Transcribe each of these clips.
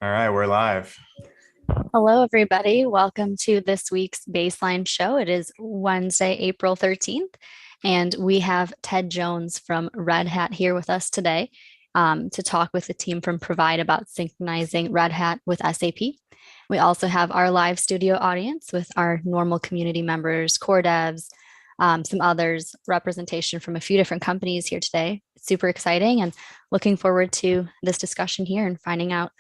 All right, we're live. Hello, everybody. Welcome to this week's Baseline Show. It is Wednesday, April 13th, and we have Ted Jones from Red Hat here with us today to talk with the team from Provide about synchronizing Red Hat with SAP. We also have our live studio audience with our normal community members, core devs, some others, representation from a few different companies here today. It's super exciting and looking forward to this discussion here and finding out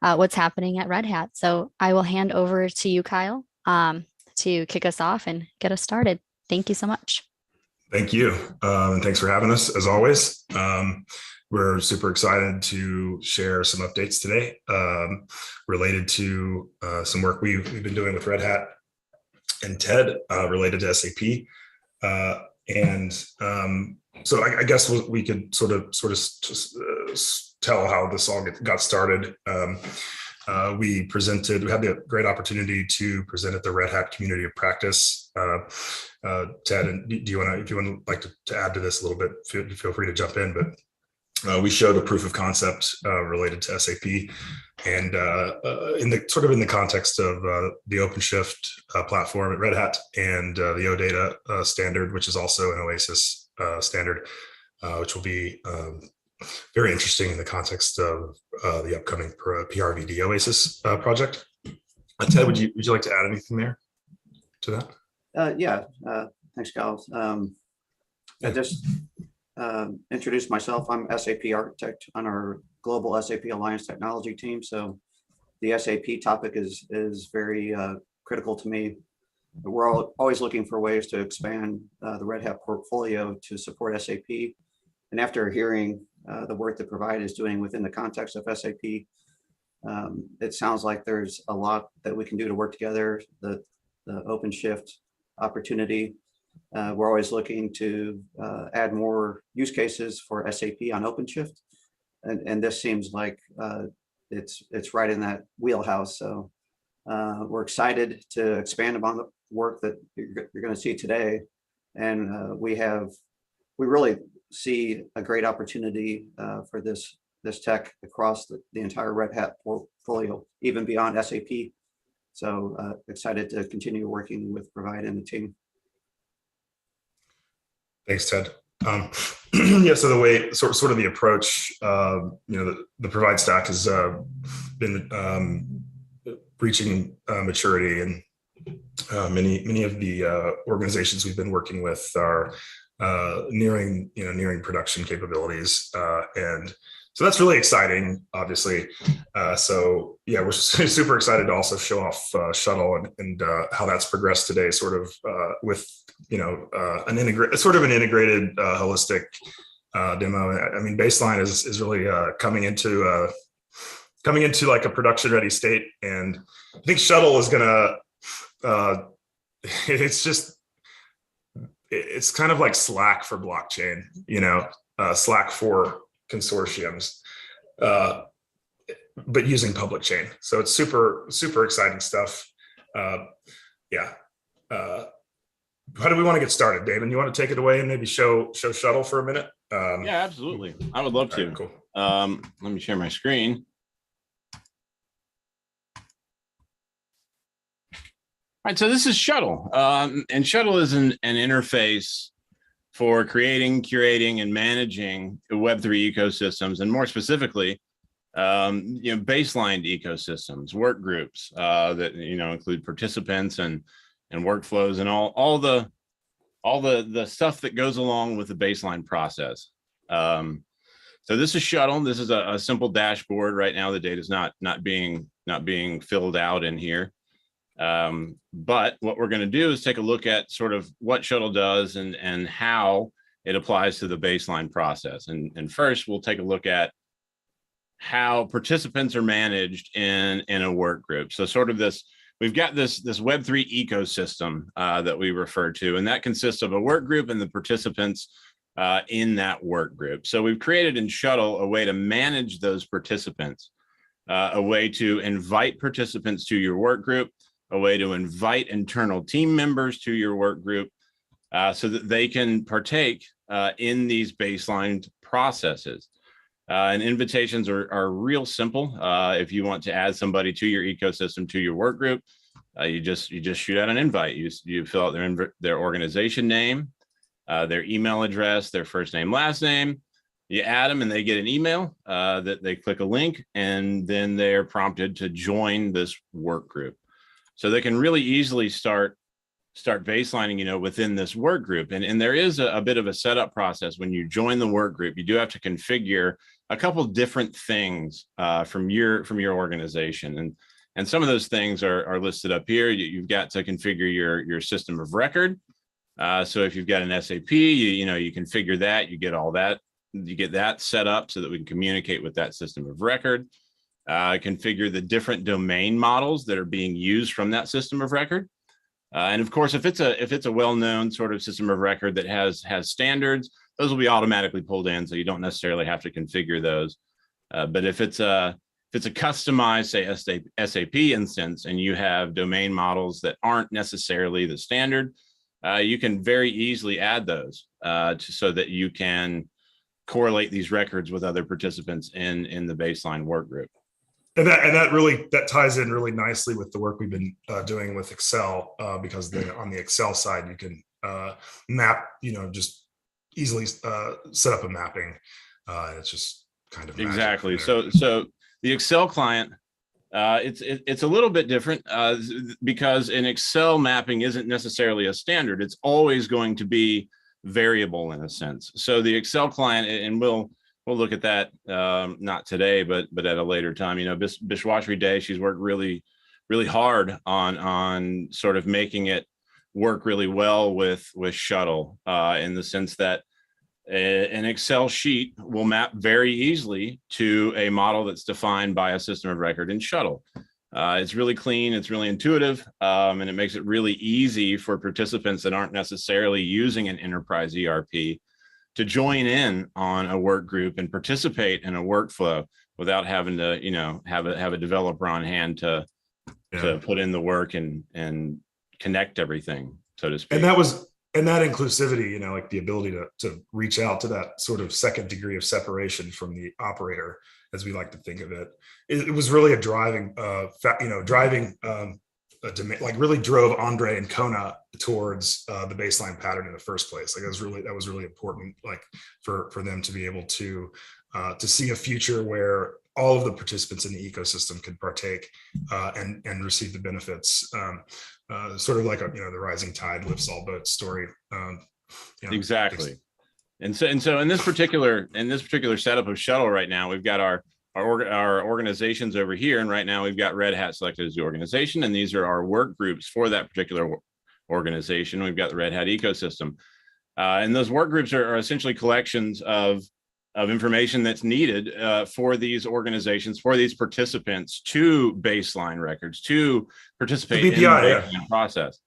what's happening at Red Hat. So I will hand over to you, Kyle, to kick us off and get us started. Thank you so much. Thank you. And thanks for having us, as always. We're super excited to share some updates today related to some work we've been doing with Red Hat and TED related to SAP. So I guess we could sort of tell how this all got started. We had the great opportunity to present at the Red Hat Community of Practice. Ted, and if you want to add to this a little bit, feel free to jump in. But we showed a proof of concept related to SAP, and in the context of the OpenShift platform at Red Hat and the OData standard, which is also an Oasis standard, which will be very interesting in the context of the upcoming PRVD Oasis project. Ted, would you like to add anything there to that? Thanks, Kyle. I just introduced myself. I'm SAP architect on our global SAP Alliance technology team. So the SAP topic is very critical to me. We're always looking for ways to expand the Red Hat portfolio to support SAP. And after hearing the work that Provide is doing within the context of SAP, it sounds like there's a lot that we can do to work together. The OpenShift opportunity, we're always looking to add more use cases for SAP on OpenShift, and this seems like it's right in that wheelhouse. So we're excited to expand upon the work that you're going to see today, and we really see a great opportunity for this tech across the entire Red Hat portfolio, even beyond SAP. So excited to continue working with Provide and the team. Thanks, Ted. So the way, sort of the approach, the Provide stack has been reaching maturity, and many of the organizations we've been working with are nearing production capabilities, and so that's really exciting, obviously. We're super excited to also show off Shuttle and how that's progressed today, sort of with an integrated holistic demo. I mean, Baseline is really coming into like a production ready state, and I think Shuttle is gonna it's kind of like Slack for blockchain, Slack for consortiums, but using public chain. So it's super, super exciting stuff. How do we want to get started, Damon? You want to take it away and maybe show Shuttle for a minute? Yeah, absolutely. I would love to. Right, cool. Let me share my screen. All right, so this is Shuttle, and Shuttle is an interface for creating, curating, and managing Web3 ecosystems, and more specifically, baseline ecosystems, work groups that include participants and workflows and all the stuff that goes along with the baseline process. So this is Shuttle. This is a simple dashboard. Right now, the data is not being filled out in here. But what we're going to do is take a look at sort of what Shuttle does and how it applies to the baseline process. And first, we'll take a look at how participants are managed in a work group. So sort of we've got this Web3 ecosystem that we refer to, and that consists of a work group and the participants in that work group. So we've created in Shuttle a way to manage those participants, a way to invite participants to your work group, a way to invite internal team members to your work group so that they can partake in these baseline processes. And invitations are real simple. If you want to add somebody to your ecosystem, to your work group, you just shoot out an invite. You fill out their organization name, their email address, their first name, last name. You add them and they get an email that they click a link, and then they're prompted to join this work group. So they can really easily start baselining, within this work group. And there is a bit of a setup process when you join the work group. You do have to configure a couple different things from your organization. And some of those things are listed up here. You've got to configure your system of record. So if you've got an SAP, you configure that, you get all that, you get that set up so that we can communicate with that system of record. Configure the different domain models that are being used from that system of record. And of course, if it's a well-known sort of system of record that has standards, those will be automatically pulled in, so you don't necessarily have to configure those. But if it's a customized, say, SAP instance, and you have domain models that aren't necessarily the standard, you can very easily add those so that you can correlate these records with other participants in the baseline work group. And that ties in really nicely with the work we've been doing with Excel, because then on the Excel side, you can map, just easily set up a mapping. It's just kind of exactly. So the Excel client, it's a little bit different because in Excel, mapping isn't necessarily a standard. It's always going to be variable in a sense. So the Excel client, and we'll look at that not today, but at a later time. Bishwashri Day, she's worked really, really hard on sort of making it work really well with Shuttle in the sense that an Excel sheet will map very easily to a model that's defined by a system of record in Shuttle. It's really clean, it's really intuitive, and it makes it really easy for participants that aren't necessarily using an enterprise ERP to join in on a work group and participate in a workflow without having to, have a developer on hand to put in the work and connect everything, so to speak. And that inclusivity, like the ability to reach out to that sort of second degree of separation from the operator, as we like to think of it, it was really a driving, really drove Andre and Kona towards the baseline pattern in the first place. Like that was really important, like for them to be able to see a future where all of the participants in the ecosystem could partake and receive the benefits. Sort of like the rising tide lifts all boats story. Exactly. And so in this particular setup of Shuttle right now, we've got our organizations over here, and right now we've got Red Hat selected as the organization, and these are our work groups for that particular organization. We've got the Red Hat ecosystem, and those work groups are essentially collections of information that's needed for these organizations, for these participants to baseline records, to participate in the baseline process.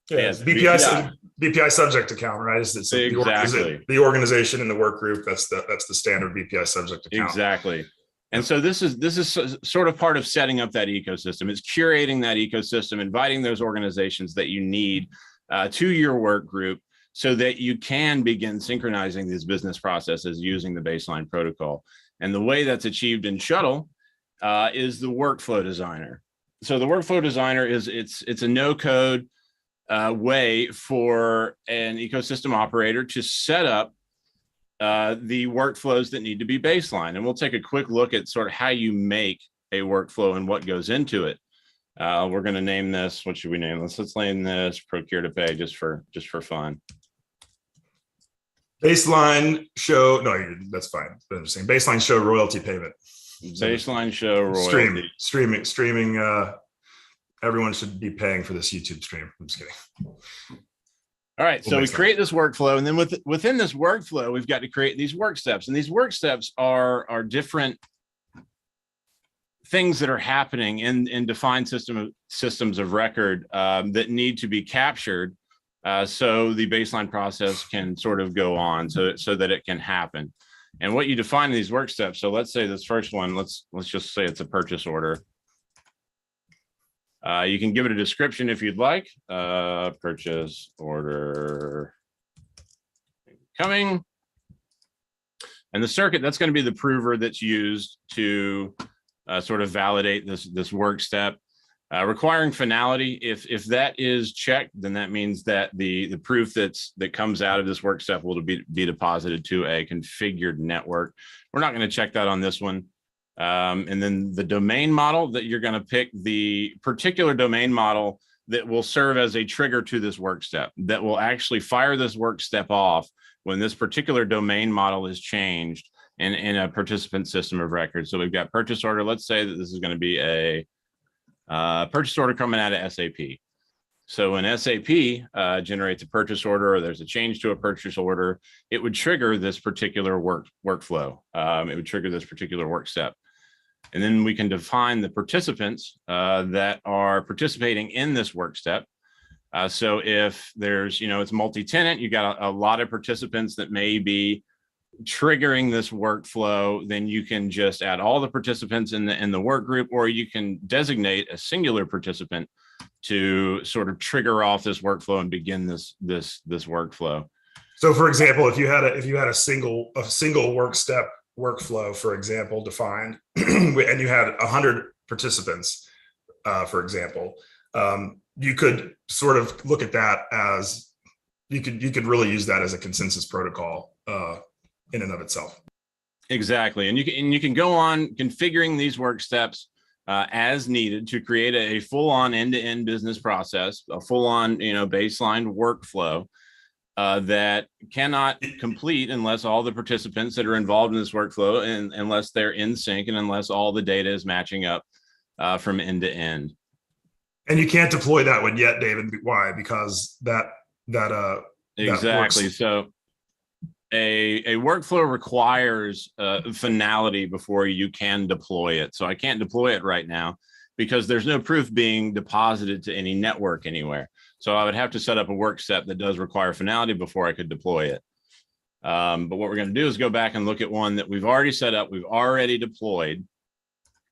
Yes, BPI subject account, right? It's exactly the organization and the work group. That's the standard BPI subject account. Exactly. And so this is sort of part of setting up that ecosystem. It's curating that ecosystem, inviting those organizations that you need to your work group so that you can begin synchronizing these business processes using the baseline protocol. And the way that's achieved in Shuttle is the workflow designer. So the workflow designer it's a no-code way for an ecosystem operator to set up the workflows that need to be baseline. And we'll take a quick look at sort of how you make a workflow and what goes into it. We're going to name this. What should we name this? Let's name this Procure to Pay just for fun. Baseline show. No, that's fine. I'm just saying baseline show royalty payment. Baseline show royalty. Streaming. Everyone should be paying for this YouTube stream. I'm just kidding. All right, so we create this workflow, and then within this workflow, we've got to create these work steps, and these work steps are different things that are happening in defined systems of record that need to be captured, so the baseline process can sort of go on, so that it can happen. And what you define in these work steps. So let's say this first one. Let's just say it's a purchase order. You can give it a description if you'd like. Purchase order coming. And the circuit, that's going to be the prover that's used to sort of validate this work step. Requiring finality, if that is checked, then that means that the proof that comes out of this work step will be deposited to a configured network. We're not going to check that on this one. And then the domain model that you're going to pick, the particular domain model that will serve as a trigger to this work step, that will actually fire this work step off when this particular domain model is changed in a participant system of record. So we've got purchase order. Let's say that this is going to be a purchase order coming out of SAP. So when SAP generates a purchase order, or there's a change to a purchase order, it would trigger this particular workflow. It would trigger this particular work step. And then we can define the participants that are participating in this work step. So if there's, it's multi-tenant, you got a lot of participants that may be triggering this workflow, then you can just add all the participants in the work group, or you can designate a singular participant to sort of trigger off this workflow and begin this workflow. So, for example, if you had a single work step workflow, for example, defined, and you had 100 participants, for example, you could sort of look at that as you could really use that as a consensus protocol in and of itself. Exactly, and you can go on configuring these work steps as needed to create a full-on end-to-end business process, a full-on baseline workflow that cannot complete unless all the participants that are involved in this workflow, and unless they're in sync, and unless all the data is matching up from end to end. And you can't deploy that one yet, David. Why? Because that exactly. So a workflow requires finality before you can deploy it. So I can't deploy it right now because there's no proof being deposited to any network anywhere. So I would have to set up a work step that does require finality before I could deploy it. But what we're going to do is go back and look at one that we've already set up, we've already deployed.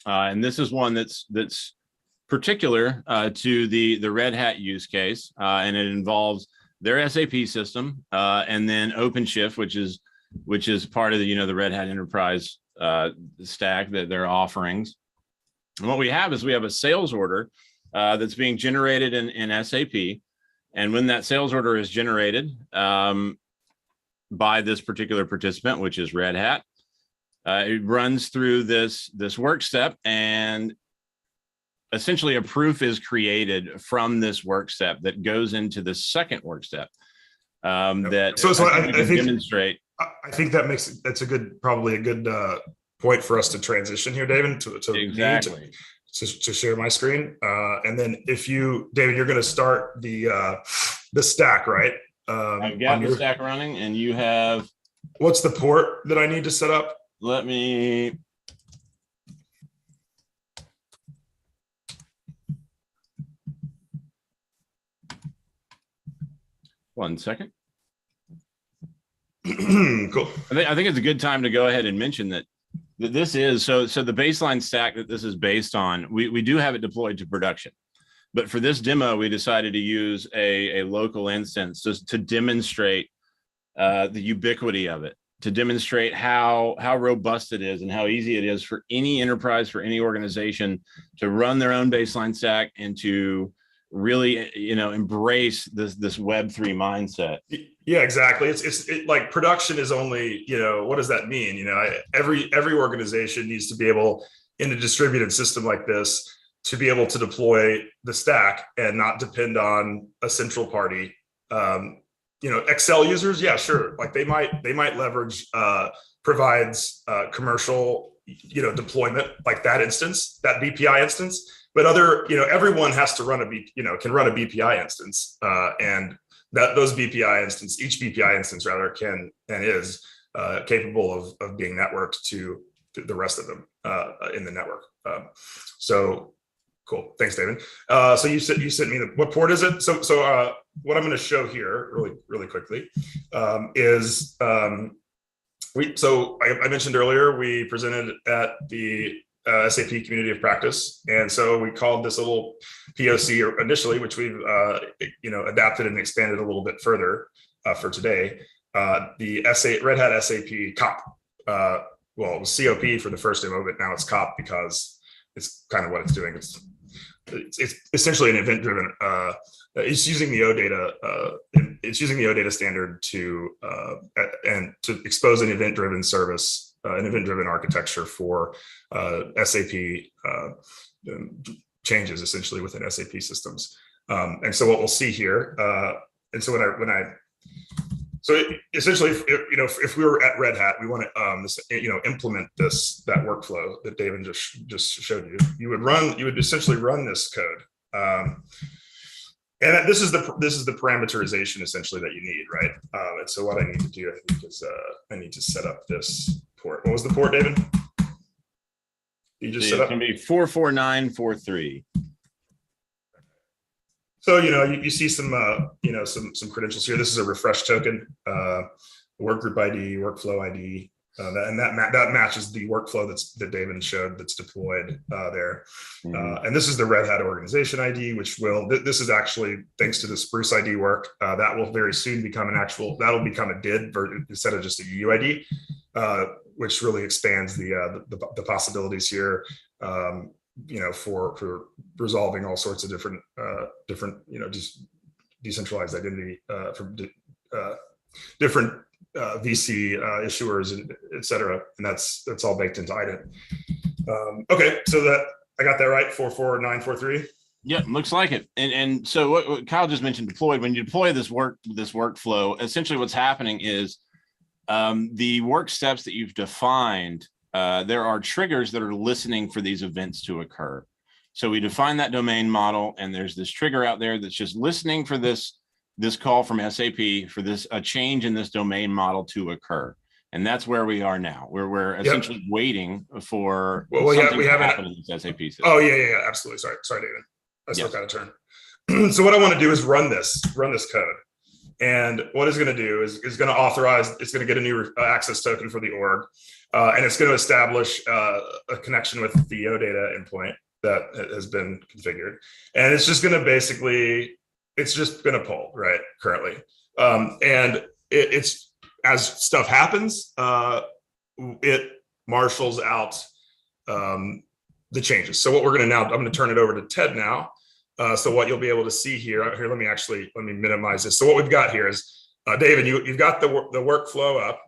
And this is one that's particular to the Red Hat use case, and it involves their SAP system and then OpenShift, which is part of the Red Hat Enterprise stack, that their offerings. And what we have is we have a sales order that's being generated in SAP, and when that sales order is generated by this particular participant, which is Red Hat, it runs through this work step, and essentially a proof is created from this work step that goes into the second work step. I think that's probably a good point for us to transition here, David, to exactly to share my screen. And then David, you're going to start the stack, right? I've got the stack running, and you have. What's the port that I need to set up? Let me. One second. Cool. I think it's a good time to go ahead and mention that this is so the baseline stack that this is based on. We do have it deployed to production, but for this demo, we decided to use a local instance just to demonstrate the ubiquity of it, to demonstrate how robust it is and how easy it is for any enterprise, for any organization to run their own baseline stack and to really embrace this Web3 mindset. Yeah, exactly. It's like production is only, what does that mean? Every organization needs to be able, in a distributed system like this, to be able to deploy the stack and not depend on a central party. Excel users, yeah, sure. Like they might leverage provides commercial deployment, like that instance, that BPI instance. But everyone has to can run a BPI instance, and those BPI instance, each BPI instance rather, can and is capable of being networked to the rest of them in the network. So cool, thanks, David. So you sent me what port is it? So what I'm going to show here really quickly is I mentioned earlier we presented at the SAP Community of Practice, and so we called this a little POC initially, which we've adapted and expanded a little bit further for today. The Red Hat SAP COP, well, it was COP for the first demo, but now it's COP because it's kind of what it's doing. It's essentially an event-driven. It's using the OData. It's using the OData standard to and to expose an event-driven service, an event-driven architecture for SAP changes essentially within SAP systems. And so what we'll see here, and so essentially, if we were at Red Hat, we want to implement that workflow that David just showed you. You would essentially run this code, and this is the parameterization essentially that you need, right? And so what I need to do, I think, is I need to set up this port. What was the port, David? You just set up. It's going to be 44943. So, you see some credentials here. This is a refresh token, workgroup ID, workflow ID, and that matches the workflow that David showed that's deployed there. And this is the Red Hat organization ID, which this is actually, thanks to the Spruce ID work, that will very soon become that'll become a DID instead of just a UUID, which really expands the possibilities here. For resolving all sorts of different just decentralized identity from different VC issuers, and et cetera. And that's all baked into IDENT. Okay, so that I got that right, 44943. Yeah, looks like it. And so what Kyle just mentioned, deployed. When you deploy this workflow, essentially what's happening is the work steps that you've defined. There are triggers that are listening for these events to occur. So we define that domain model, and there's this trigger out there that's just listening for this call from SAP for a change in this domain model to occur. And that's where we are now. We're essentially waiting for something to happen in this SAP system. Oh yeah, absolutely. Sorry, David. I spoke out of turn. So what I want to do is run this code. And what it's going to do is going to authorize, it's going to get a new access token for the org. And it's going to establish a connection with the OData endpoint that has been configured. And it's just going to pull, right, currently. And it's as stuff happens, it marshals out the changes. So what we're going to I'm going to turn it over to Ted now. So what you'll be able to see here, let me minimize this. So what we've got here is, David, you've got the workflow up.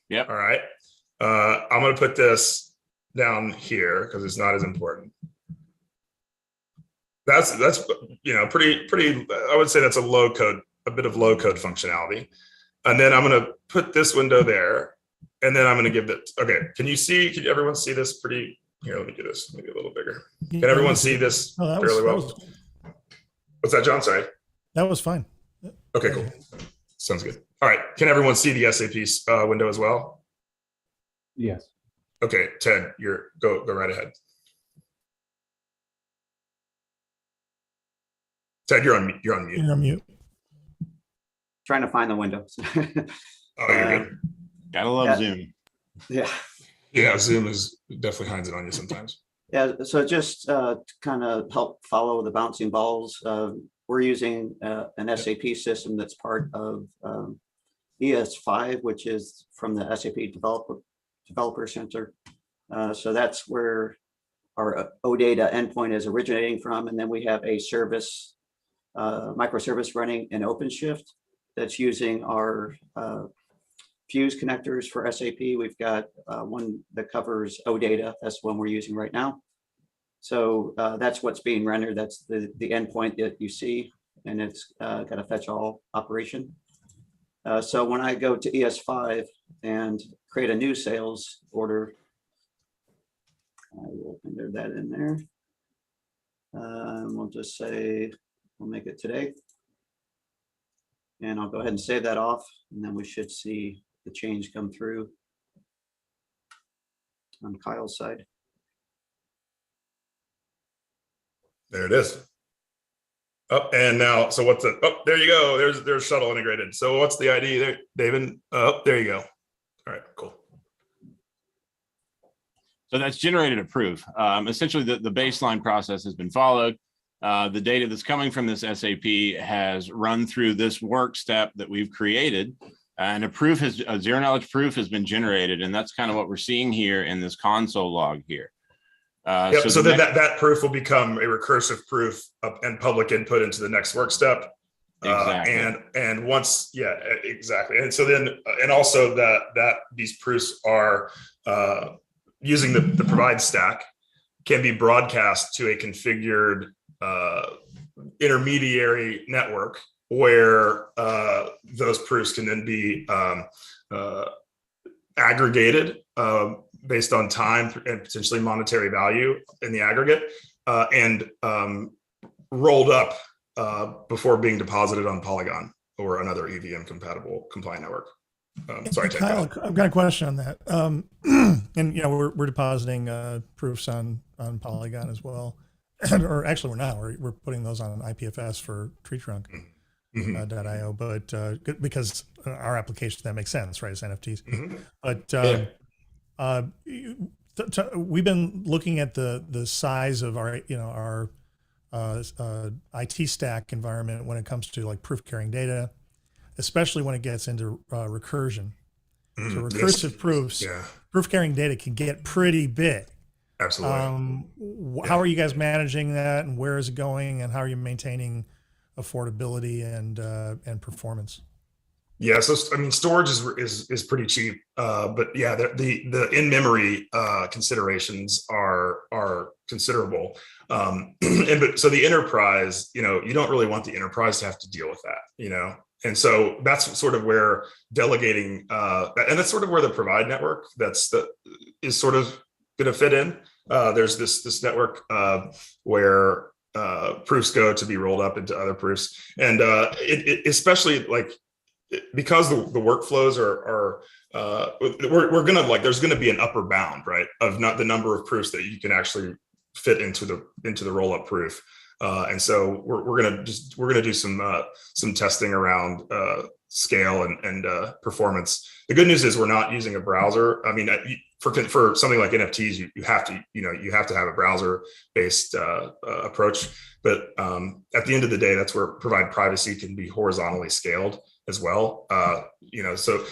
Yep. All right. I'm going to put this down here because it's not as important. That's pretty. I would say that's a bit of low code functionality. And then I'm going to put this window there, and then I'm going to give it. Okay. Can everyone see this pretty? Here, let me do this maybe a little bigger. Can everyone see this fairly well? What's that, John? Sorry. That was fine. Okay, cool. Sounds good. All right. Can everyone see the SAP window as well? Yes. Okay, Ted, go right ahead. Ted, you're on mute. You're on mute. Trying to find the window. Oh, you're good. Gotta love Zoom. Yeah. Yeah, Zoom definitely hinds it on you sometimes. Yeah, so just to kind of help follow the bouncing balls, we're using an SAP system that's part of ES5, which is from the SAP Developer Center. So that's where our OData endpoint is originating from. And then we have a service, microservice running in OpenShift that's using our Fuse connectors for SAP. We've got one that covers OData. That's the one we're using right now. So that's what's being rendered. That's the endpoint that you see, and it's got a fetch all operation. So when I go to ES5 and create a new sales order, I will enter that in there. We'll just say, we'll make it today. And I'll go ahead and save that off, and then we should see the change come through on Kyle's side. There it is. And now, so what's there you go. There's shuttle integrated. So what's the ID there, David? There you go. All right, cool. So that's generated a proof. Essentially, the baseline process has been followed. The data that's coming from this SAP has run through this work step that we've created And a zero knowledge proof has been generated, and that's kind of what we're seeing here in this console log here. So that proof will become a recursive proof and public input into the next work step. Exactly. And once, yeah, exactly. And so then, and also that these proofs are using the provide stack can be broadcast to a configured intermediary network where those proofs can then be aggregated based on time and potentially monetary value in the aggregate, and rolled up before being deposited on Polygon or another EVM compatible compliant network. Sorry, Ted, Kyle, I've got a question on that. And we're depositing proofs on Polygon as well, or actually we're not. We're putting those on IPFS for tree trunk. .io, but because our application, that makes sense, right? It's NFTs. But we've been looking at the size of our IT stack environment when it comes to like proof carrying data, especially when it gets into recursion. So recursive proofs, proof carrying data can get pretty big. Absolutely. How are you guys managing that, and where is it going, and how are you maintaining affordability and performance? Yeah, so I mean, storage is pretty cheap, but yeah, the in memory considerations are considerable, so the enterprise, you don't really want the enterprise to have to deal with that, and so that's sort of where delegating, and that's sort of where the provide network is sort of going to fit in. There's this network where proofs go to be rolled up into other proofs, and it especially like because the workflows are we're gonna there's gonna be an upper bound, right, of not the number of proofs that you can actually fit into the roll up proof, and so we're gonna do some testing around scale and performance. The good news is we're not using a browser. I mean, for something like NFTs, you have to have a browser based approach. But at the end of the day, that's where provide privacy can be horizontally scaled as well. So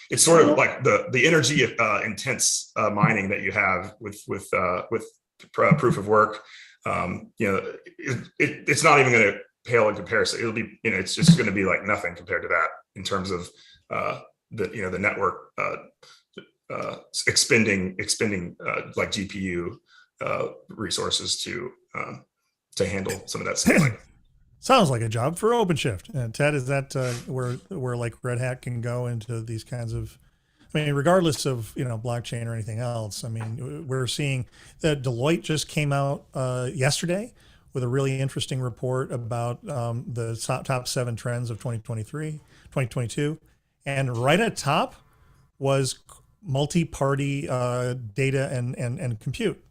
it's sort of like the energy intense mining that you have with proof of work. It's not even going to pale in comparison. It'll be, it's just going to be like nothing compared to that in terms of the network expending like GPU resources to handle some of that scaling. Sounds like a job for OpenShift. Ted, is that where like Red Hat can go into these kinds of, I mean, regardless of blockchain or anything else? I mean, we're seeing that Deloitte just came out yesterday with a really interesting report about the top 7 trends of 2022, and right at top was multi-party data and compute.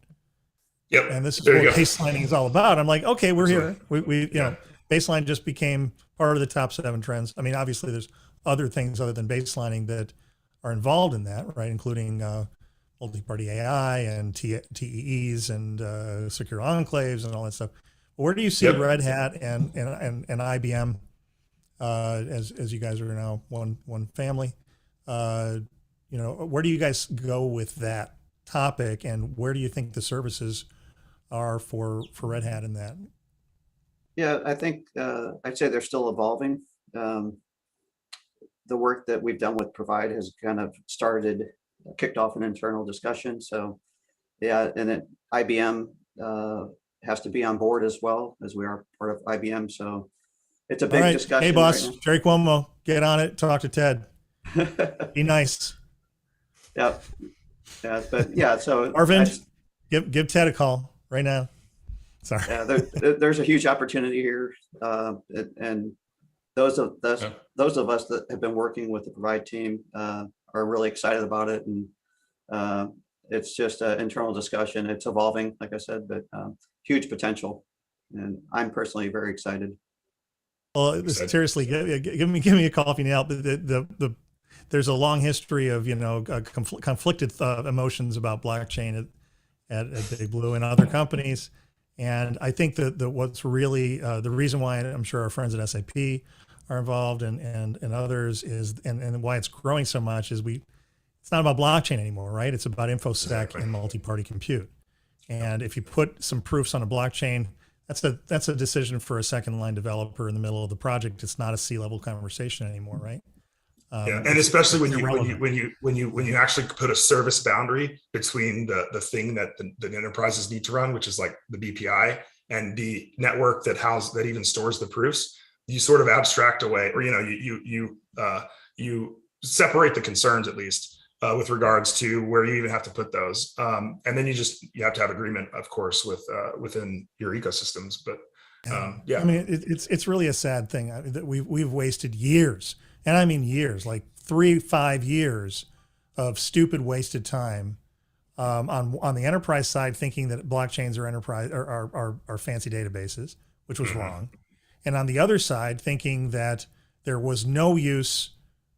Yep. And this is what baselining is all about. I'm like, okay, we're here. We baseline just became part of the top 7 trends. I mean, obviously there's other things other than baselining that are involved in that, right? Including multi-party AI and TEEs and secure enclaves and all that stuff. But where do you see Red Hat and IBM as you guys are now one family? Where do you guys go with that topic, and where do you think the services are for Red Hat in that? Yeah, I think I'd say they're still evolving. The work that we've done with Provide has kind of kicked off an internal discussion. So yeah, and then IBM has to be on board as well, as we are part of IBM. So it's a big discussion. Hey, boss, right, Jerry Cuomo, get on it. Talk to Ted. Be nice. Yeah, but yeah. So Arvind, give Ted a call right now. Sorry. Yeah, there's a huge opportunity here, and those of us that have been working with the Provide team are really excited about it, and it's just an internal discussion. It's evolving, like I said, but huge potential, and I'm personally very excited. Well, seriously, give me a call if you need help. There's a long history of conflicted emotions about blockchain at Big Blue and other companies. And I think that what's really the reason why I'm sure our friends at SAP are involved and others is, and why it's growing so much is it's not about blockchain anymore, right? It's about InfoSec Exactly. and multi-party compute. And if you put some proofs on a blockchain, that's a decision for a second line developer in the middle of the project. It's not a C-level conversation anymore, right? Yeah, and especially when irrelevant. you actually put a service boundary between the thing that the enterprises need to run, which is like the BPI, and the network that even stores the proofs, you sort of abstract away, or you separate the concerns at least with regards to where you even have to put those, and then you have to have agreement, of course, within your ecosystems. But yeah, I mean, it's really a sad thing that we've wasted years. And I mean years, like 3-5 years of stupid wasted time on the enterprise side, thinking that blockchains are fancy databases, which was wrong. And on the other side, thinking that there was no use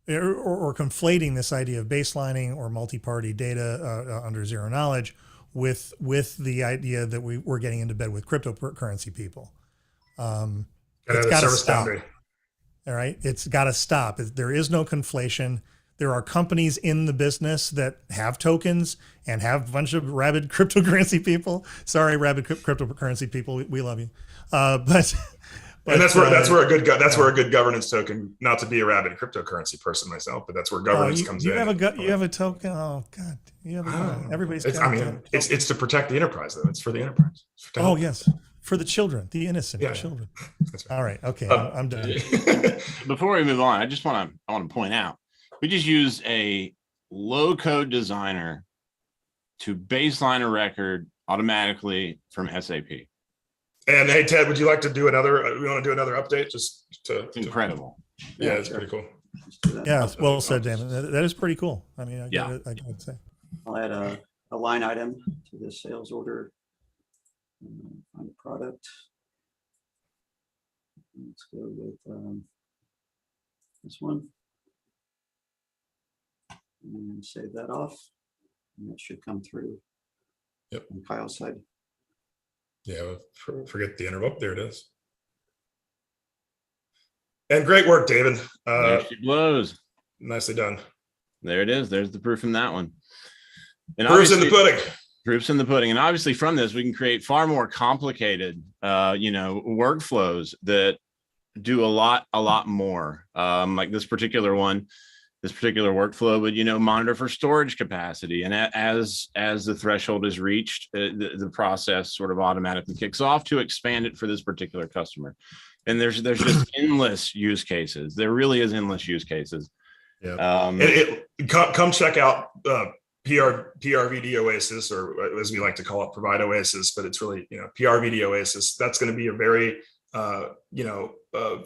or conflating this idea of baselining or multi-party data under zero knowledge with the idea that we're getting into bed with cryptocurrency people. It's got to stop. Boundary. All right. It's got to stop. There is no conflation. There are companies in the business that have tokens and have a bunch of rabid cryptocurrency people. Sorry, rabid cryptocurrency people. We love you. But and that's where a good governance token, not to be a rabid cryptocurrency person myself, but that's where governance comes in. You have a token. Oh God. Everybody's it's to protect the enterprise though. It's for the enterprise. Oh yes. For the children, the innocent children. Right. All right. Okay. I'm done. Before we move on, I want to point out, we just use a low-code designer to baseline a record automatically from SAP. And hey, Ted, would you like to do another? We want to do another update, It's incredible. Yeah, it's pretty cool. Yeah, well said, Damon. That is pretty cool. I mean, I gotta say. I'll add a line item to the sales order. Find the product. Let's go with this one. And save that off. And that should come through. Yep. On Kyle's side. Yeah, forget the interval. There it is. And great work, David. There she blows. Nicely done. There it is. There's the proof in that one. And proof's in the pudding. Proofs in the pudding. And obviously from this, we can create far more complicated, workflows that do a lot more. Like this particular workflow would, monitor for storage capacity. And as the threshold is reached, the process sort of automatically kicks off to expand it for this particular customer. And there's just endless use cases. There really is endless use cases. Yeah. Come check out PRVD Oasis, or as we like to call it, Provide Oasis, but it's really, PRVD Oasis. That's going to be a very,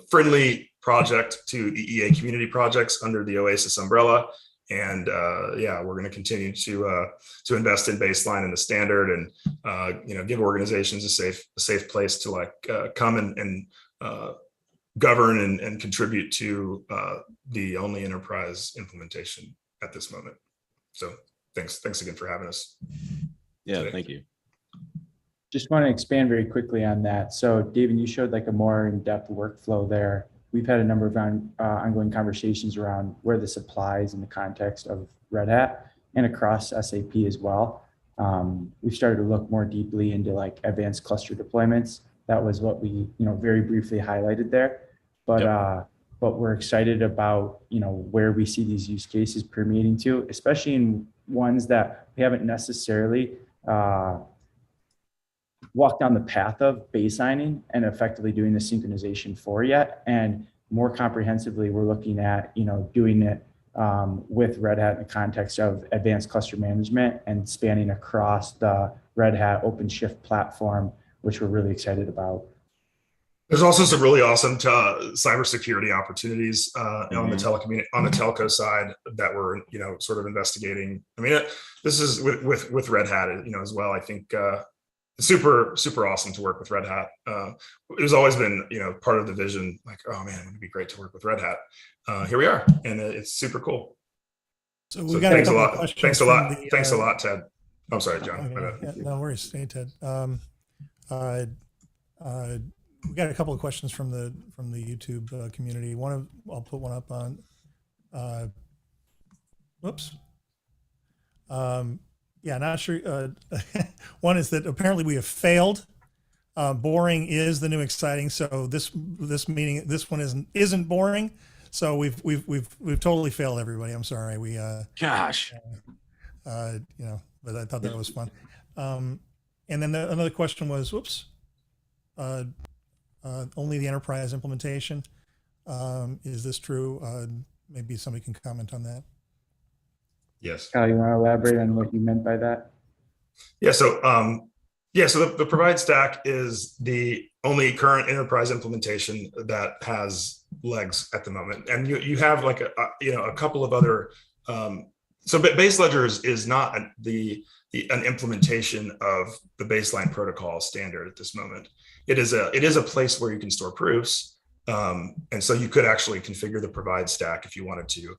friendly project to the EA community projects under the Oasis umbrella. And we're going to continue to invest in baseline and the standard, and give organizations a safe place to come and govern and contribute to the only enterprise implementation at this moment. So thanks again for having us. Yeah, today. Thank you. Just want to expand very quickly on that. So David, you showed like a more in-depth workflow there. We've had a number of ongoing conversations around where this applies in the context of Red Hat and across SAP as well. We've started to look more deeply into like advanced cluster deployments. That was what we, very briefly highlighted there. But but we're excited about, where we see these use cases permeating to, especially in ones that we haven't necessarily walked down the path of baselining and effectively doing the synchronization for yet. And more comprehensively, we're looking at, doing it with Red Hat in the context of advanced cluster management and spanning across the Red Hat OpenShift platform, which we're really excited about. There's also some really awesome cybersecurity opportunities on the telco side that we're sort of investigating. I mean, this is with Red Hat, as well. I think super awesome to work with Red Hat. It has always been part of the vision. Like, oh man, it'd be great to work with Red Hat. Here we are, and it's super cool. So we got thanks a a lot. Questions thanks a lot. Thanks a lot, Ted. I'm sorry, John. No worries. Hey, Ted. we got a couple of questions from the YouTube community. I'll put one up on. Whoops. Yeah, not sure. One is that apparently we have failed. Boring is the new exciting. So this one isn't boring. So we've totally failed everybody. I'm sorry. Gosh. But I thought that was fun. And then another question was, whoops. Only the enterprise implementation. Is this true? Maybe somebody can comment on that. Yes. Kyle, you want to elaborate on what you meant by that? Yeah. So the provide stack is the only current enterprise implementation that has legs at the moment, and you have like a couple of other. So Base Ledger is not an implementation of the baseline protocol standard at this moment. It is a place where you can store proofs, and so you could actually configure the provide stack if you wanted to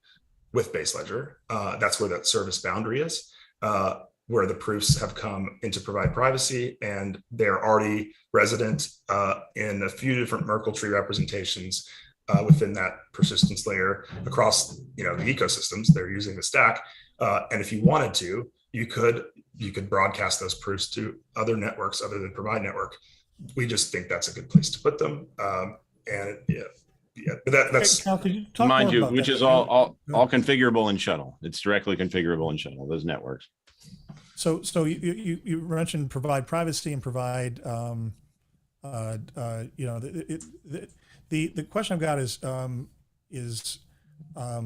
with Base Ledger. That's where that service boundary is, where the proofs have come into provide privacy, and they're already resident in a few different Merkle tree representations within that persistence layer across the ecosystems. They're using the stack, and if you wanted to, you could broadcast those proofs to other networks other than provide network. We just think that's a good place to put them, but that's Cal, could you talk Mind more you, about which that? is all configurable in Shuttle. It's directly configurable in Shuttle, those networks. So you mentioned provide privacy and provide, the question I've got is I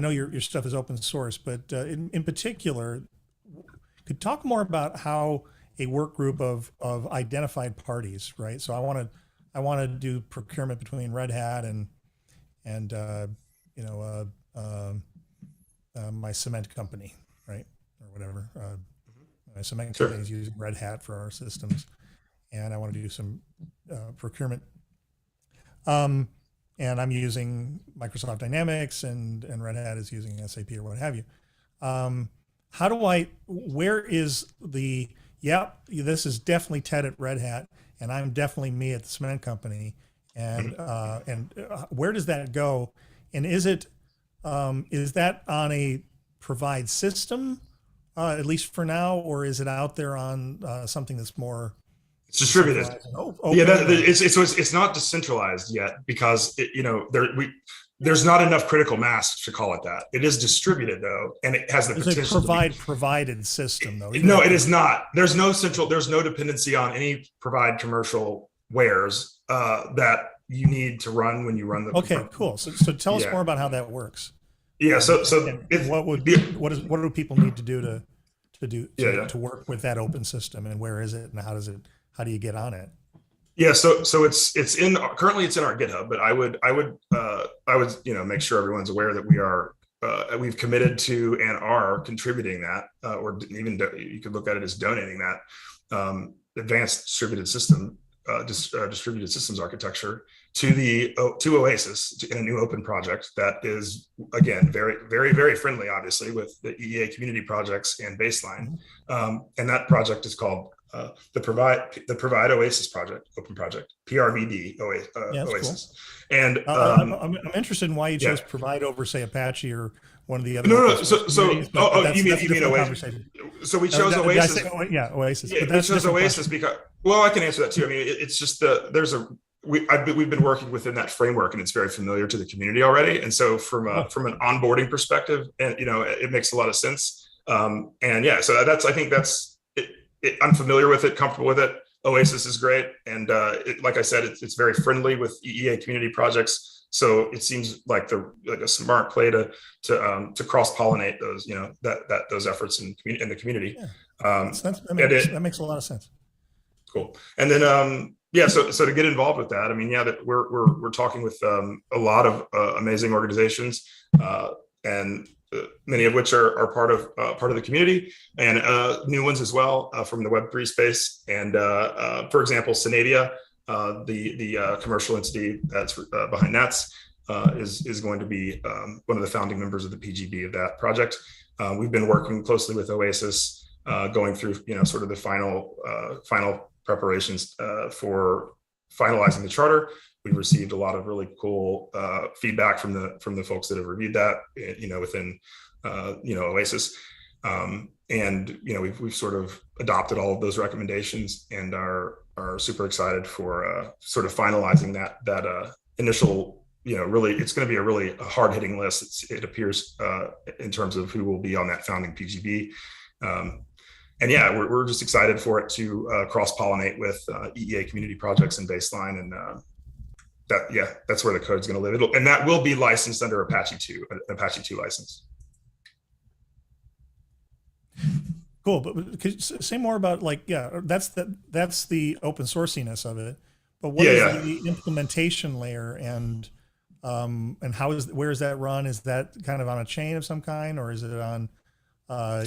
know your stuff is open source, but in particular, could talk more about how a work group of identified parties, right? So I want to do procurement between Red Hat and my cement company, right, or whatever. My cement company is using Red Hat for our systems, and I want to do some procurement. And I'm using Microsoft Dynamics, and Red Hat is using SAP or what have you. Where is this is definitely Ted at Red Hat, and I'm definitely me at the cement company. And where does that go? And is that on a provide system, at least for now, or is it out there on something that's more? It's distributed. It's not decentralized yet because there's not enough critical mass to call it that. It is distributed though, and it has the potential. Provided system though. No, it is not. There's no dependency on any provide commercial wares that you need to run when you run the. Okay, cool. So tell us more about how that works. Yeah. What do people need to do to work with that open system, and where is it, and how do you get on it? Yeah, so currently it's in our GitHub, but I would make sure everyone's aware that we've committed to and are contributing that, or even you could look at it as donating that advanced distributed systems architecture to Oasis in a new open project that is, again, very, very, very friendly, obviously, with the EA community projects and Baseline. And that project is called the Provide Oasis project, open project, PRVD Oasis. Cool. And I'm interested in why you chose Provide over, say, Apache or one of the other. No. You mean Oasis? So we chose Oasis. Oasis. Yeah, we chose Oasis because, well, I can answer that too. I mean, it's just we've been working within that framework, and it's very familiar to the community already. And so from an onboarding perspective, and it makes a lot of sense. So I think that's it. I'm familiar with it, comfortable with it. Oasis is great, and like I said, it's very friendly with EA community projects. So it seems like a smart play to cross pollinate those those efforts in the community. Yeah. That makes a lot of sense. Cool. And then so to get involved with that, I mean, that we're talking with a lot of amazing organizations, and many of which are part of the community, and new ones as well from the Web3 space. And for example, Synadia, the commercial entity that's behind Nats, is going to be one of the founding members of the PGB of that project. We've been working closely with Oasis, going through sort of the final preparations for finalizing the charter. We received a lot of really cool feedback from the folks that have reviewed that, within OASIS. And we've sort of adopted all of those recommendations and are super excited for sort of finalizing that initial, really, it's going to be a really hard hitting list. It appears in terms of who will be on that founding PGB. And yeah, we're just excited for it to cross pollinate with EEA community projects and baseline, and that's where the code's going to live. And that will be licensed under Apache 2, an Apache 2 license. Cool, but could you say more about that's the open sourciness of it, but what is the implementation layer, and where is that run? Is that kind of on a chain of some kind, or is it on what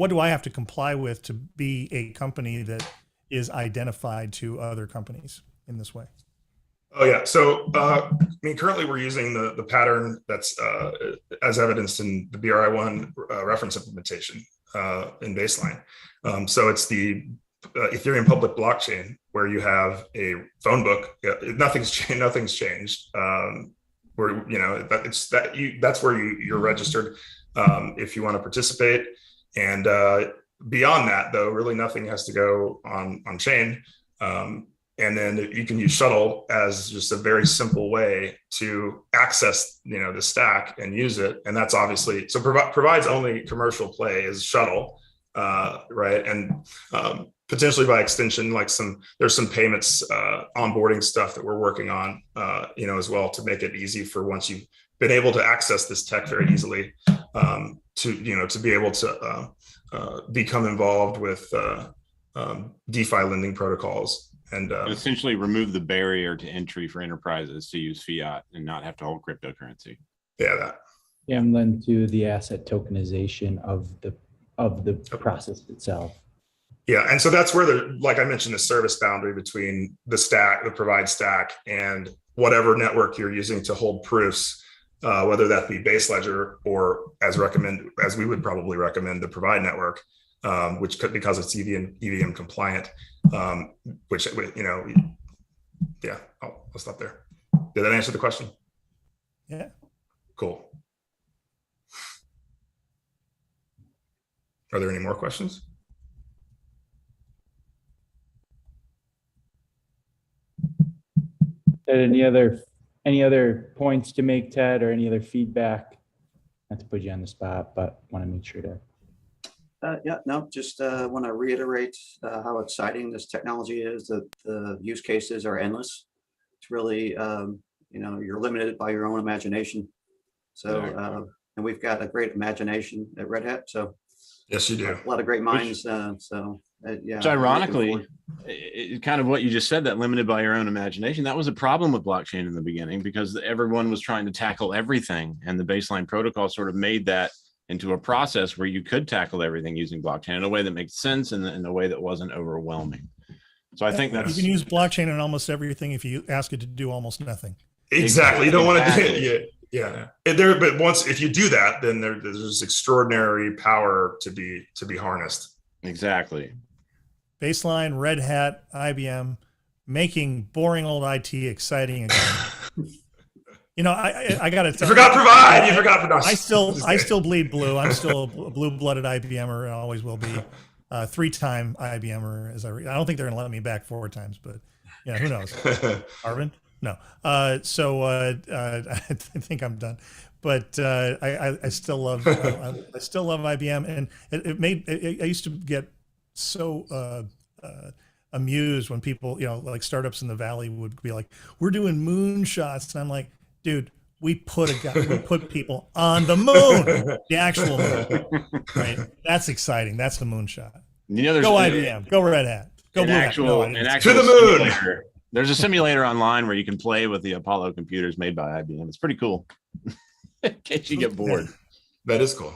do I have to comply with to be a company that is identified to other companies in this way? Oh yeah. So currently we're using the pattern that's as evidenced in the BRI1 reference implementation in baseline. So it's the Ethereum public blockchain, where you have a phone book. Nothing's changed. That's where you're registered if you want to participate. And beyond that, though, really nothing has to go on chain. And then you can use Shuttle as just a very simple way to access, the stack and use it. And that's obviously, so provides only commercial play is Shuttle, right? And potentially by extension, there's some payments, onboarding stuff that we're working on, as well, to make it easy for once you've been able to access this tech very easily, to be able to become involved with DeFi lending protocols. And essentially remove the barrier to entry for enterprises to use fiat and not have to hold cryptocurrency. And then to the asset tokenization of the process itself. Yeah, and so that's where like I mentioned, the service boundary between the stack, the provide stack, and whatever network you're using to hold proofs, whether that be base ledger or as we would probably recommend, the provide network. Which could, because it's EVM compliant, I'll stop there. Did that answer the question? Yeah. Cool. Are there any more questions? Any other points to make, Ted, or any other feedback? Not to put you on the spot, but want to make sure to. Just want to reiterate how exciting this technology is. That the use cases are endless. It's really, you're limited by your own imagination. So, and we've got a great imagination at Red Hat. So, yes, you do. A lot of great minds. Which ironically, kind of what you just said, that limited by your own imagination, that was a problem with blockchain in the beginning, because everyone was trying to tackle everything, and the baseline protocol sort of made that into a process where you could tackle everything using blockchain in a way that makes sense and in a way that wasn't overwhelming. So I think that's, you can use blockchain in almost everything if you ask it to do almost nothing. Exactly. You don't want to do it. Yeah. But if you do that, then there's extraordinary power to be harnessed. Exactly. Baseline, Red Hat, IBM, making boring old IT exciting again. I got to tell you. You forgot provide. I still bleed blue. I'm still a blue-blooded IBMer and always will be. 3-time IBMer, I don't think they're going to let me back 4 times, but who knows? Arvin? No. I think I'm done. But I still love IBM, and I used to get so amused when people, like startups in the Valley would be like, "We're doing moonshots," and I'm like, dude, we put people on the moon, the actual moon, right? That's exciting. That's the moonshot. Go IBM, go Red Hat, go Blue Hat. To the moon. Simulator. There's a simulator online where you can play with the Apollo computers made by IBM. It's pretty cool. In case you get bored. That is cool.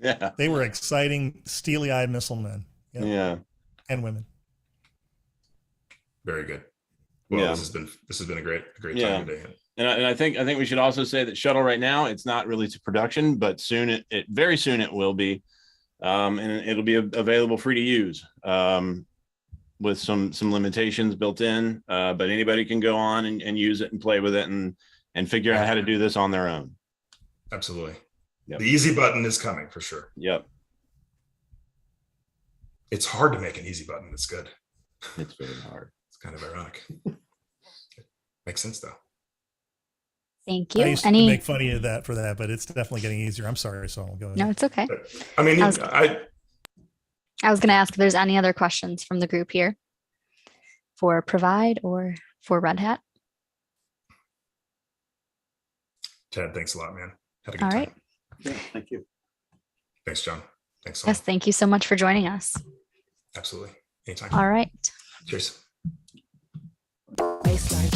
Yeah. They were exciting, steely-eyed missile men. Yeah. And women. Very good. Well, this has been a great time today. And I think we should also say that Shuttle right now, it's not really to production, but soon very soon it will be, and it'll be available free to use. with some limitations built in, but anybody can go on and use it and play with it and figure out how to do this on their own. Absolutely. Yep. The easy button is coming for sure. Yep. It's hard to make an easy button that's good. It's very hard. It's kind of ironic. Makes sense though. Thank I you. used to make fun of you for that, but it's definitely getting easier. I'm sorry, so I'll go ahead. No, it's okay. But, I mean, I was going to ask if there's any other questions from the group here for Provide or for Red Hat. Ted, thanks a lot, man. Had a good All time. right. Yeah, thank you. Thanks, John. Thanks so Yes, much. thank you so much for joining us. Absolutely. Anytime. All right. Cheers. Baseline.